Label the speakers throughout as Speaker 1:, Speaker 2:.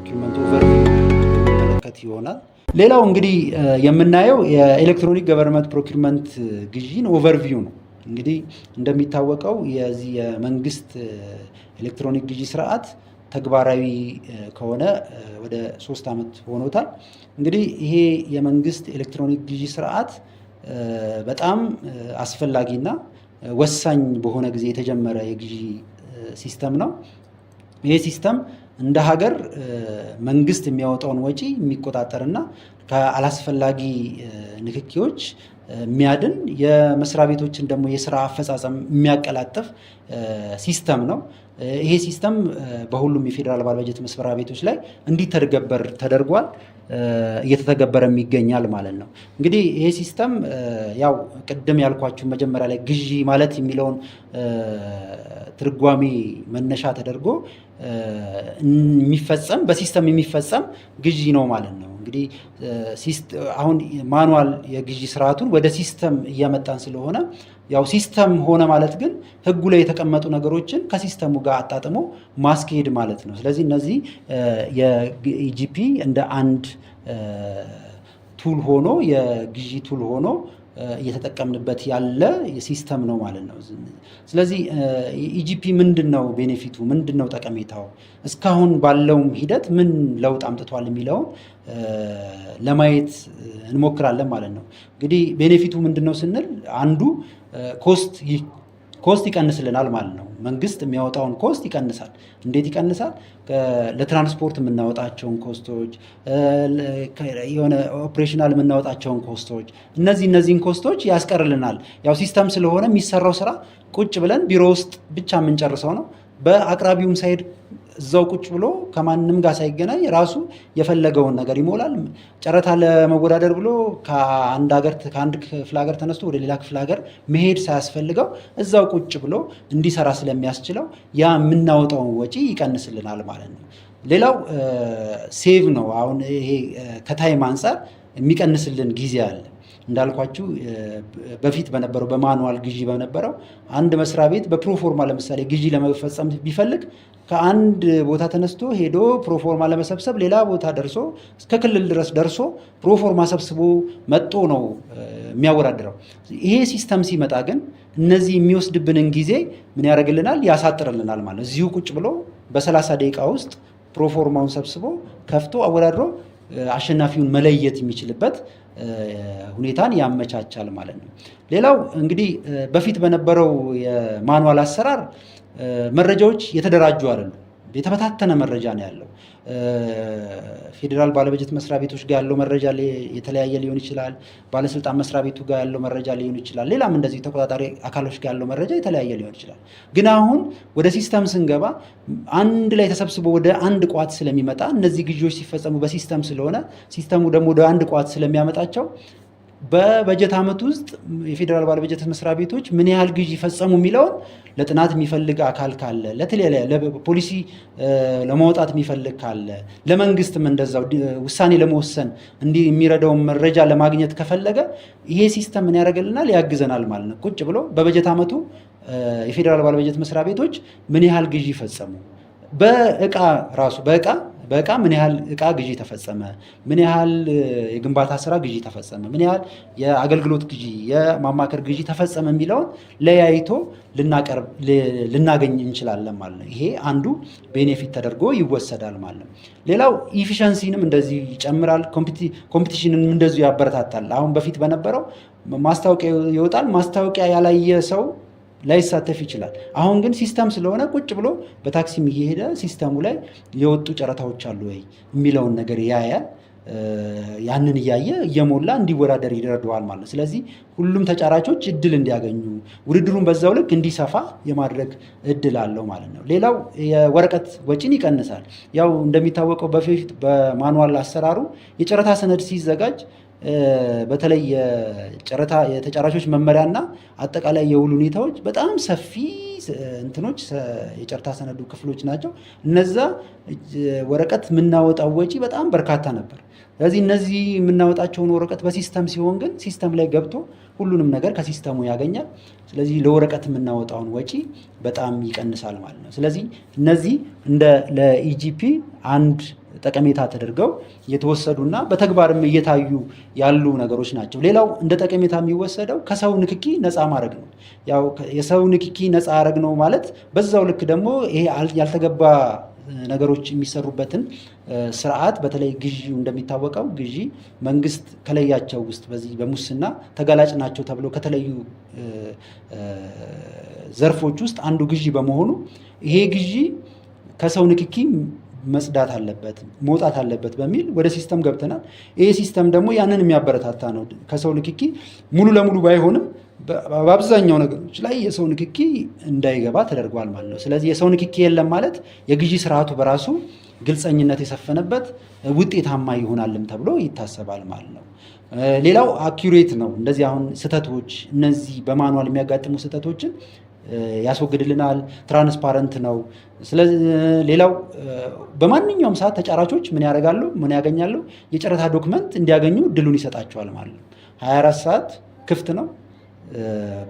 Speaker 1: ፕሮኪውመንት ኦቨርቪው የሚመለከት ይሆናል። ሌላው እንግዲህ የምናየው የኤሌክትሮኒክ ገቨርንመንት ፕሮኪውመንት ግዢን ኦቨርቪው ነው። እንግዲህ እንደሚታወቀው የዚህ የመንግስት ኤሌክትሮኒክ ግዢ ስርዓት ተግባራዊ ከሆነ ወደ 3 ዓመት ሆኖታል። እንግዲህ ይሄ የመንግስት ኤሌክትሮኒክ ግዢ ስርዓት በጣም አስፈላጊና ወሳኝ በሆነ ጊዜ የተጀመረ የግዢ ሲስተም ነው። ይሄ ሲስተም እንደ ሀገር መንግስት የሚያወጣውን ወጪ የሚቆጣጠርና ከአላስፈላጊ ንክኪዎች የሚያድን የመስሪያ ቤቶችን ደግሞ የስራ አፈጻጸም የሚያቀላጥፍ ሲስተም ነው። ይሄ ሲስተም በሁሉም የፌዴራል ባለበጀት መስሪያ ቤቶች ላይ እንዲተገበር ተደርጓል፣ እየተተገበረም ይገኛል ማለት ነው። እንግዲህ ይሄ ሲስተም ያው ቅድም ያልኳችሁ መጀመሪያ ላይ ግዢ ማለት የሚለውን ትርጓሜ መነሻ ተደርጎ የሚፈጸም በሲስተም የሚፈጸም ግዢ ነው ማለት ነው። እንግዲህ አሁን ማኑዋል የግዢ ስርዓቱን ወደ ሲስተም እያመጣን ስለሆነ ያው ሲስተም ሆነ ማለት ግን ህጉ ላይ የተቀመጡ ነገሮችን ከሲስተሙ ጋር አጣጥሞ ማስኬድ ማለት ነው። ስለዚህ እነዚህ የኢጂፒ እንደ አንድ ቱል ሆኖ የግዢ ቱል ሆኖ እየተጠቀምንበት ያለ ሲስተም ነው ማለት ነው። ስለዚህ ኢጂፒ ምንድነው ቤኔፊቱ፣ ምንድነው ጠቀሜታው፣ እስካሁን ባለውም ሂደት ምን ለውጥ አምጥቷል የሚለውን ለማየት እንሞክራለን ማለት ነው። እንግዲህ ቤኔፊቱ ምንድነው ስንል አንዱ ኮስት ይቀንስልናል ማለት ነው። መንግስት የሚያወጣውን ኮስት ይቀንሳል። እንዴት ይቀንሳል? ለትራንስፖርት የምናወጣቸውን ኮስቶች፣ የሆነ ኦፕሬሽናል የምናወጣቸውን ኮስቶች፣ እነዚህን ኮስቶች ያስቀርልናል። ያው ሲስተም ስለሆነ የሚሰራው ስራ ቁጭ ብለን ቢሮ ውስጥ ብቻ የምንጨርሰው ነው። በአቅራቢውም ሳይድ እዛው ቁጭ ብሎ ከማንም ጋር ሳይገናኝ ራሱ የፈለገውን ነገር ይሞላል። ጨረታ ለመወዳደር ብሎ ከአንድ ክፍለ ሀገር ተነስቶ ወደ ሌላ ክፍለ ሀገር መሄድ ሳያስፈልገው እዛው ቁጭ ብሎ እንዲሰራ ስለሚያስችለው ያ የምናወጣውን ወጪ ይቀንስልናል ማለት ነው። ሌላው ሴቭ ነው። አሁን ይሄ ከታይም አንጻር የሚቀንስልን ጊዜ አለ። እንዳልኳችሁ በፊት በነበረው በማኑዋል ግዢ በነበረው አንድ መስሪያ ቤት በፕሮፎርማ ለምሳሌ ግዢ ለመፈጸም ቢፈልግ ከአንድ ቦታ ተነስቶ ሄዶ ፕሮፎርማ ለመሰብሰብ ሌላ ቦታ ደርሶ እስከ ክልል ድረስ ደርሶ ፕሮፎርማ ሰብስቦ መጥቶ ነው የሚያወዳድረው። ይሄ ሲስተም ሲመጣ ግን እነዚህ የሚወስድብንን ጊዜ ምን ያደርግልናል? ያሳጥርልናል ማለት ነው። እዚሁ ቁጭ ብሎ በ30 ደቂቃ ውስጥ ፕሮፎርማውን ሰብስቦ ከፍቶ አወዳድሮ አሸናፊውን መለየት የሚችልበት ሁኔታን ያመቻቻል ማለት ነው። ሌላው እንግዲህ በፊት በነበረው የማኑዋል አሰራር መረጃዎች የተደራጁ አይደሉም። የተበታተነ መረጃ ነው ያለው። ፌዴራል ባለበጀት መስሪያ ቤቶች ጋር ያለው መረጃ የተለያየ ሊሆን ይችላል። ባለስልጣን መስሪያ ቤቱ ጋር ያለው መረጃ ሊሆን ይችላል። ሌላም እንደዚህ ተቆጣጣሪ አካሎች ጋር ያለው መረጃ የተለያየ ሊሆን ይችላል። ግን አሁን ወደ ሲስተም ስንገባ አንድ ላይ ተሰብስቦ ወደ አንድ ቋት ስለሚመጣ እነዚህ ግዢዎች ሲፈጸሙ በሲስተም ስለሆነ ሲስተሙ ደግሞ ወደ አንድ ቋት ስለሚያመጣቸው በበጀት ዓመት ውስጥ የፌዴራል ባለበጀት መስሪያ ቤቶች ምን ያህል ግዢ ፈጸሙ የሚለውን ለጥናት የሚፈልግ አካል ካለ፣ ለፖሊሲ ለማውጣት የሚፈልግ ካለ፣ ለመንግስትም እንደዛው ውሳኔ ለመወሰን እንዲህ የሚረዳውን መረጃ ለማግኘት ከፈለገ ይሄ ሲስተም ምን ያደርግልናል? ያግዘናል ማለት ነው። ቁጭ ብሎ በበጀት ዓመቱ የፌዴራል ባለበጀት መስሪያ ቤቶች ምን ያህል ግዢ ፈጸሙ፣ በእቃ ምን ያህል እቃ ግዢ ተፈጸመ፣ ምን ያህል የግንባታ ስራ ግዢ ተፈጸመ፣ ምን ያህል የአገልግሎት ግዢ፣ የማማከር ግዢ ተፈጸመ የሚለውን ለያይቶ ልናገኝ እንችላለን ማለት ነው። ይሄ አንዱ ቤኔፊት ተደርጎ ይወሰዳል ማለት ነው። ሌላው ኢፊሸንሲንም እንደዚህ ይጨምራል። ኮምፒቲሽንን እንደዚሁ ያበረታታል። አሁን በፊት በነበረው ማስታወቂያ ይወጣል። ማስታወቂያ ያላየ ሰው ላይሳተፍ ይችላል። አሁን ግን ሲስተም ስለሆነ ቁጭ ብሎ በታክሲም እየሄደ ሲስተሙ ላይ የወጡ ጨረታዎች አሉ ወይ የሚለውን ነገር ያያል። ያንን እያየ እየሞላ እንዲወዳደር ይረዳዋል ማለት ነው። ስለዚህ ሁሉም ተጫራቾች እድል እንዲያገኙ ውድድሩን በዛው ልክ እንዲሰፋ የማድረግ እድል አለው ማለት ነው። ሌላው የወረቀት ወጪን ይቀንሳል። ያው እንደሚታወቀው በፊት በማኑዋል አሰራሩ የጨረታ ሰነድ ሲዘጋጅ በተለይ የተጫራቾች መመሪያና አጠቃላይ የውል ሁኔታዎች በጣም ሰፊ እንትኖች የጨረታ ሰነዱ ክፍሎች ናቸው። እነዛ ወረቀት የምናወጣው ወጪ በጣም በርካታ ነበር። ስለዚህ እነዚህ የምናወጣቸውን ወረቀት በሲስተም ሲሆን ግን ሲስተም ላይ ገብቶ ሁሉንም ነገር ከሲስተሙ ያገኛል። ስለዚህ ለወረቀት የምናወጣውን ወጪ በጣም ይቀንሳል ማለት ነው። ስለዚህ እነዚህ እንደ ለኢጂፒ አንድ ጠቀሜታ ተደርገው የተወሰዱና በተግባርም እየታዩ ያሉ ነገሮች ናቸው። ሌላው እንደ ጠቀሜታ የሚወሰደው ከሰው ንክኪ ነፃ ማድረግ ነው። ያው የሰው ንክኪ ነፃ ማድረግ ነው ማለት በዛው ልክ ደግሞ ይሄ ያልተገባ ነገሮች የሚሰሩበትን ስርዓት በተለይ ግዢ እንደሚታወቀው ግዢ መንግስት ከለያቸው ውስጥ በዚህ በሙስና ተጋላጭ ናቸው ተብሎ ከተለዩ ዘርፎች ውስጥ አንዱ ግዢ በመሆኑ ይሄ ግዢ ከሰው ንክኪ መጽዳት አለበት መውጣት አለበት በሚል ወደ ሲስተም ገብተናል። ይሄ ሲስተም ደግሞ ያንን የሚያበረታታ ነው። ከሰው ንክኪ ሙሉ ለሙሉ ባይሆንም በአብዛኛው ነገሮች ላይ የሰው ንክኪ እንዳይገባ ተደርጓል ማለት ነው። ስለዚህ የሰው ንክኪ የለም ማለት የግዢ ስርዓቱ በራሱ ግልጸኝነት የሰፈነበት ውጤታማ ይሆናልም ተብሎ ይታሰባል ማለት ነው። ሌላው አኪዩሬት ነው። እንደዚህ አሁን ስህተቶች እነዚህ በማኑዋል የሚያጋጥሙ ስህተቶችን ያስወግድልናል። ትራንስፓረንት ነው። ስለዚህ ሌላው በማንኛውም ሰዓት ተጫራቾች ምን ያደርጋሉ? ምን ያገኛሉ? የጨረታ ዶክመንት እንዲያገኙ እድሉን ይሰጣቸዋል ማለት ነው። 24 ሰዓት ክፍት ነው።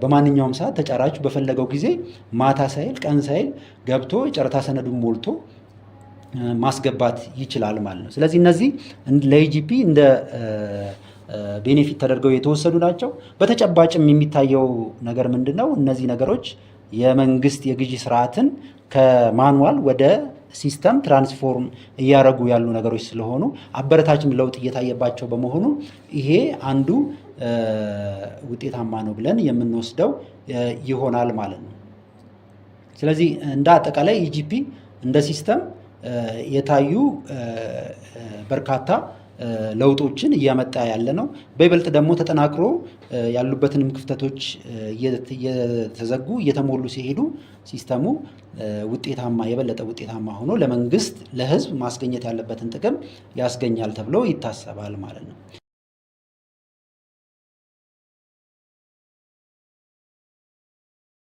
Speaker 1: በማንኛውም ሰዓት ተጫራቹ በፈለገው ጊዜ ማታ ሳይል ቀን ሳይል ገብቶ የጨረታ ሰነዱን ሞልቶ ማስገባት ይችላል ማለት ነው። ስለዚህ እነዚህ ለኢጂፒ እንደ ቤኔፊት ተደርገው የተወሰዱ ናቸው። በተጨባጭም የሚታየው ነገር ምንድን ነው? እነዚህ ነገሮች የመንግስት የግዢ ስርዓትን ከማኑዋል ወደ ሲስተም ትራንስፎርም እያደረጉ ያሉ ነገሮች ስለሆኑ አበረታችም ለውጥ እየታየባቸው በመሆኑ ይሄ አንዱ ውጤታማ ነው ብለን የምንወስደው ይሆናል ማለት ነው። ስለዚህ እንደ አጠቃላይ ኢጂፒ እንደ ሲስተም የታዩ በርካታ ለውጦችን እያመጣ ያለ ነው። በይበልጥ ደግሞ ተጠናክሮ ያሉበትንም ክፍተቶች እየተዘጉ እየተሞሉ ሲሄዱ ሲስተሙ ውጤታማ የበለጠ ውጤታማ ሆኖ ለመንግስት ለህዝብ ማስገኘት ያለበትን ጥቅም ያስገኛል ተብሎ ይታሰባል ማለት ነው።